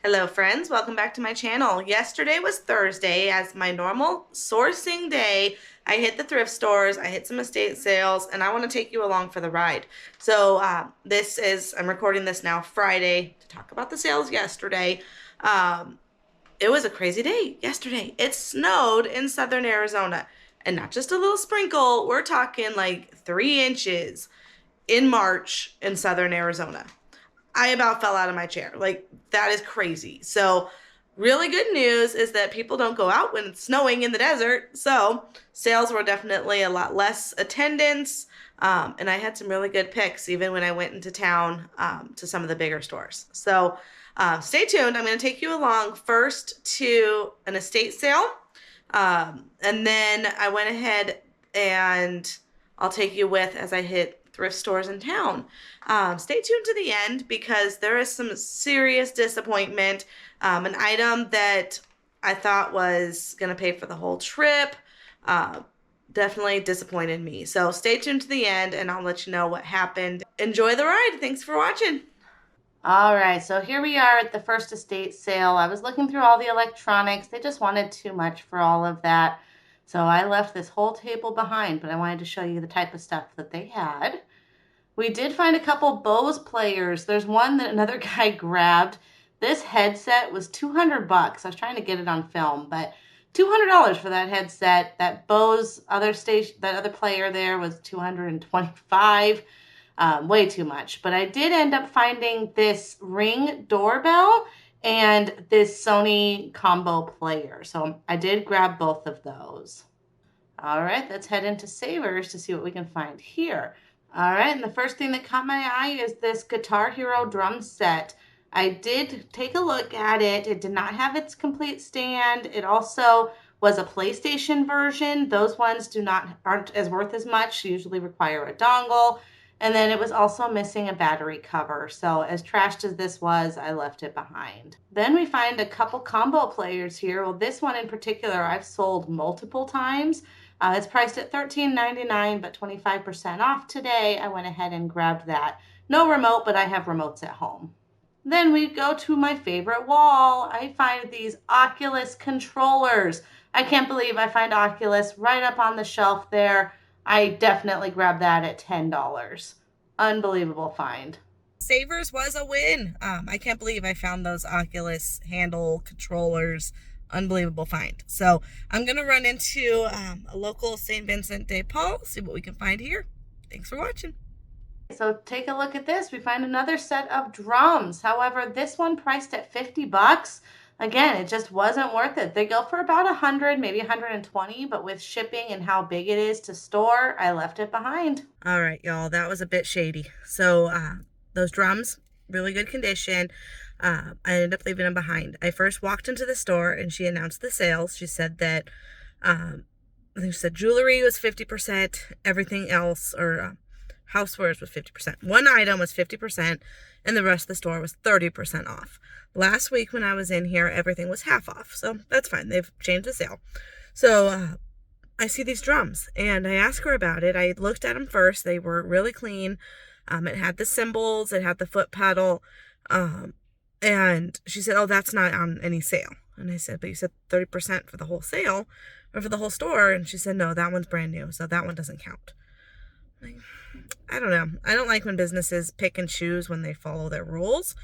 Hello friends, welcome back to my channel. Yesterday was Thursday. As my normal sourcing day, I hit the thrift stores, I hit some estate sales, and I want to take you along for the ride. So I'm recording this now Friday to talk about the sales yesterday. It was a crazy day yesterday. It snowed in southern Arizona, and not just a little sprinkle, we're talking like 3 inches in March in southern Arizona. I about fell out of my chair. Like, that is crazy. So, really good news is that people don't go out when it's snowing in the desert. So, sales were definitely a lot less attendance. And I had some really good picks even when I went into town to some of the bigger stores. So, stay tuned. I'm going to take you along first to an estate sale. And then I went ahead and I'll take you with as I hit thrift stores in town. Stay tuned to the end because there is some serious disappointment. An item that I thought was going to pay for the whole trip definitely disappointed me. So stay tuned to the end and I'll let you know what happened. Enjoy the ride. Thanks for watching. All right, so here we are at the first estate sale. I was looking through all the electronics. They just wanted too much for all of that. So I left this whole table behind, but I wanted to show you the type of stuff that they had. We did find a couple Bose players. There's one that another guy grabbed. This headset was 200 bucks. I was trying to get it on film, but $200 for that headset. That Bose that other player there was 225. Way too much. But I did end up finding this Ring doorbell and this Sony combo player. So I did grab both of those. All right, let's head into Savers to see what we can find here. All right, and the first thing that caught my eye is this Guitar Hero drum set. I did take a look at it. It did not have its complete stand. It also was a PlayStation version. Those ones aren't as worth as much, usually require a dongle. And then it was also missing a battery cover. So as trashed as this was, I left it behind. Then we find a couple combo players here. Well, this one in particular, I've sold multiple times. It's priced at $13.99, but 25% off today. I went ahead and grabbed that. No remote, but I have remotes at home. Then we go to my favorite wall. I find these Oculus controllers. I can't believe I find Oculus right up on the shelf there. I definitely grabbed that at $10. Unbelievable find. Savers was a win. I can't believe I found those Oculus handle controllers. Unbelievable find. So I'm going to run into a local St. Vincent de Paul, see what we can find here. Thanks for watching. So take a look at this. We find another set of drums. However, this one priced at 50 bucks. Again, it just wasn't worth it. They go for about 100, maybe 120, but with shipping and how big it is to store, I left it behind. All right, y'all, that was a bit shady. So those drums, really good condition. I ended up leaving them behind. I first walked into the store and she announced the sales. She said that, I think she said jewelry was 50%, everything else, or housewares was 50%. One item was 50%, and the rest of the store was 30% off. Last week when I was in here, everything was half off, so that's fine. They've changed the sale. So I see these drums, and I asked her about it. I looked at them first. They were really clean. It had the cymbals. It had the foot pedal. And she said, oh, that's not on any sale. And I said, but you said 30% for the whole sale or for the whole store. And she said, no, that one's brand new, so that one doesn't count. I don't know. I don't like when businesses pick and choose when they follow their rules.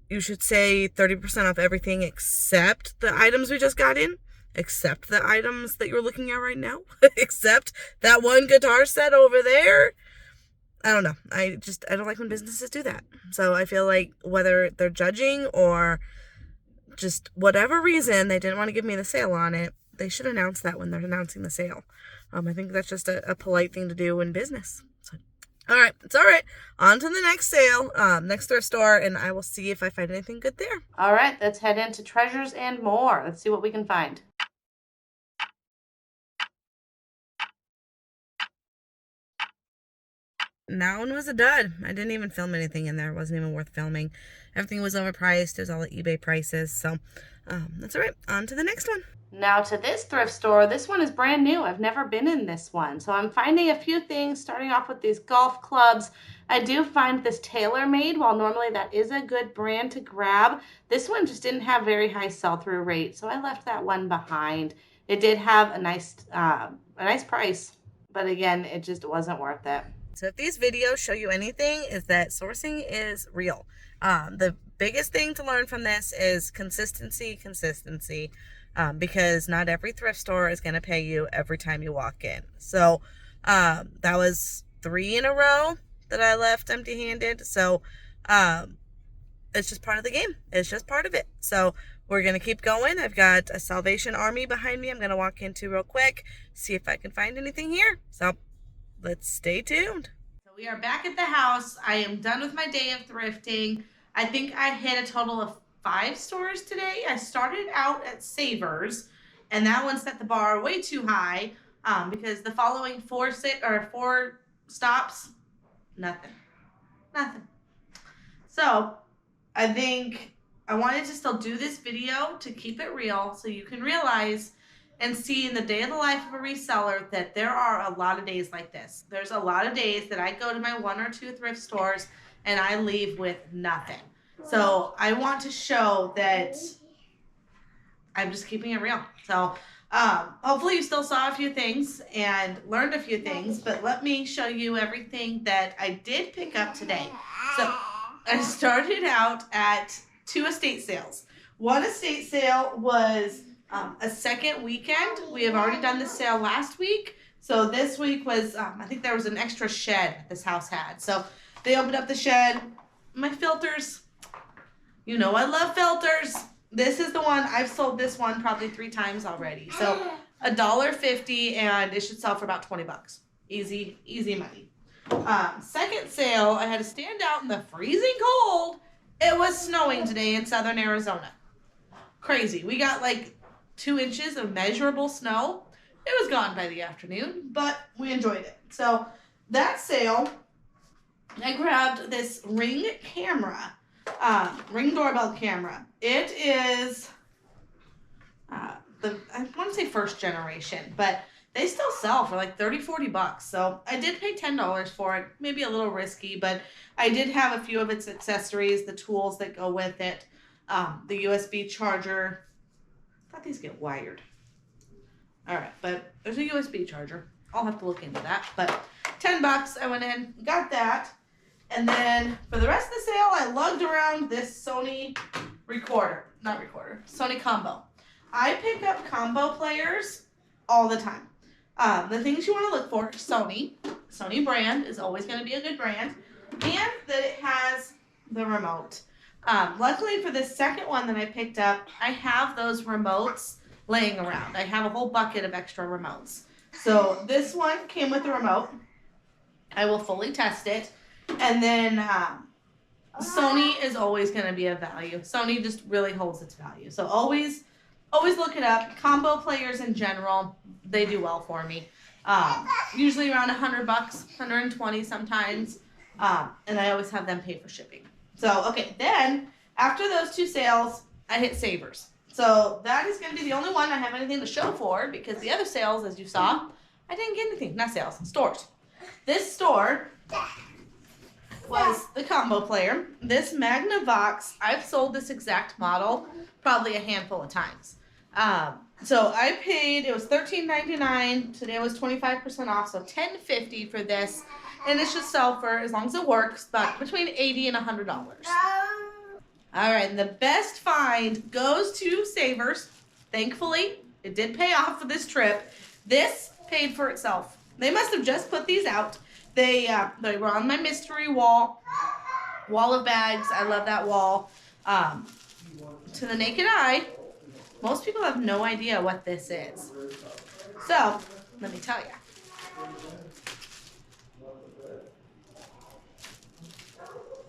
You should say 30% off everything except the items we just got in, except the items that you're looking at right now, except that one guitar set over there. I don't know. I don't like when businesses do that. So I feel like whether they're judging or just whatever reason they didn't want to give me the sale on it, they should announce that when they're announcing the sale. I think that's just a polite thing to do in business. So, all right. It's all right. On to the next sale, next thrift store, and I will see if I find anything good there. All right. Let's head into Treasures and More. Let's see what we can find. That one was a dud. I didn't even film anything in there. It wasn't even worth filming. Everything was overpriced. It was all at eBay prices. So that's all right. On to the next one. Now to this thrift store. This one is brand new. I've never been in this one. So I'm finding a few things, starting off with these golf clubs. I do find this TaylorMade, while normally that is a good brand to grab, this one just didn't have very high sell-through rate, so I left that one behind. It did have a nice price, but again, it just wasn't worth it. So if these videos show you anything, is that sourcing is real. The biggest thing to learn from this is consistency, because not every thrift store is going to pay you every time you walk in. So that was 3 in a row that I left empty-handed. So it's just part of the game. It's just part of it. So we're going to keep going. I've got a Salvation Army behind me I'm going to walk into real quick, see if I can find anything here. So let's stay tuned. So we are back at the house. I am done with my day of thrifting. I think I hit a total of 5 stores today. I started out at Savers, and that one set the bar way too high, because the following 4 stops, nothing. So I think I wanted to still do this video to keep it real so you can realize and see in the day of the life of a reseller that there are a lot of days like this. There's a lot of days that I go to my 1 or 2 thrift stores and I leave with nothing. So I want to show that I'm just keeping it real. So hopefully you still saw a few things and learned a few things, but let me show you everything that I did pick up today. So I started out at 2 estate sales. One estate sale was a second weekend. We have already done the sale last week. So this week was, I think there was an extra shed this house had. So they opened up the shed. My filters, you know I love filters. This is the one, I've sold this one probably 3 times already. So $1.50 and it should sell for about 20 bucks. Easy money. Second sale, I had to stand out in the freezing cold. It was snowing today in southern Arizona. Crazy. We got like 2 inches of measurable snow. It was gone by the afternoon, but we enjoyed it. So that sale, I grabbed this Ring camera, Ring doorbell camera. It is I want to say first generation, but they still sell for like 30-40 bucks. So I did pay $10 for it. Maybe a little risky, but I did have a few of its accessories, the tools that go with it, the USB charger. I thought these get wired. All right, but there's a USB charger. I'll have to look into that. But 10 bucks, I went in, got that. And then for the rest of the sale, I lugged around this Sony Sony combo. I pick up combo players all the time. The things you want to look for, Sony brand is always going to be a good brand, and that it has the remote. Luckily for this second one that I picked up, I have those remotes laying around. I have a whole bucket of extra remotes. So this one came with the remote. I will fully test it. And then Sony is always going to be a value. Sony just really holds its value. So always look it up. Combo players in general, they do well for me. Usually around 100 bucks, 120 sometimes. And I always have them pay for shipping. So, okay, then after those 2 sales, I hit Savers. So that is going to be the only one I have anything to show for, because the other sales, as you saw, I didn't get anything. Not sales, stores. This store was the combo player. This Magnavox, I've sold this exact model probably a handful of times. So I paid, it was $13.99. Today was 25% off, so $10.50 for this. And it should sell for, as long as it works, about between $80 and $100. All right, and the best find goes to Savers. Thankfully, it did pay off for this trip. This paid for itself. They must have just put these out. They were on my mystery wall of bags. I love that wall. To the naked eye, most people have no idea what this is. So, let me tell you.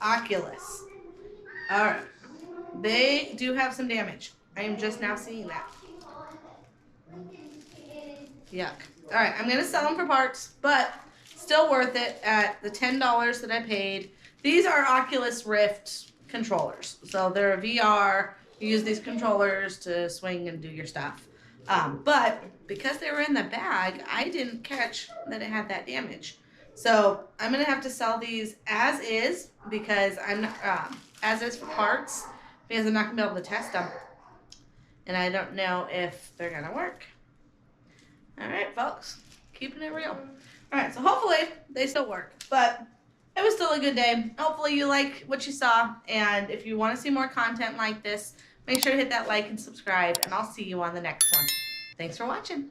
Oculus. All right. They do have some damage. I am just now seeing that. Yuck. All right, I'm going to sell them for parts, but still worth it at the $10 that I paid. These are Oculus Rift controllers. So they're a VR. You use these controllers to swing and do your stuff. But because they were in the bag, I didn't catch that it had that damage. So I'm gonna have to sell these as is because I'm not, as is for parts because I'm not gonna be able to test them, and I don't know if they're gonna work. All right, folks, keeping it real. All right, so hopefully they still work, but it was still a good day. Hopefully you like what you saw, and if you want to see more content like this, make sure to hit that like and subscribe, and I'll see you on the next one. Thanks for watching.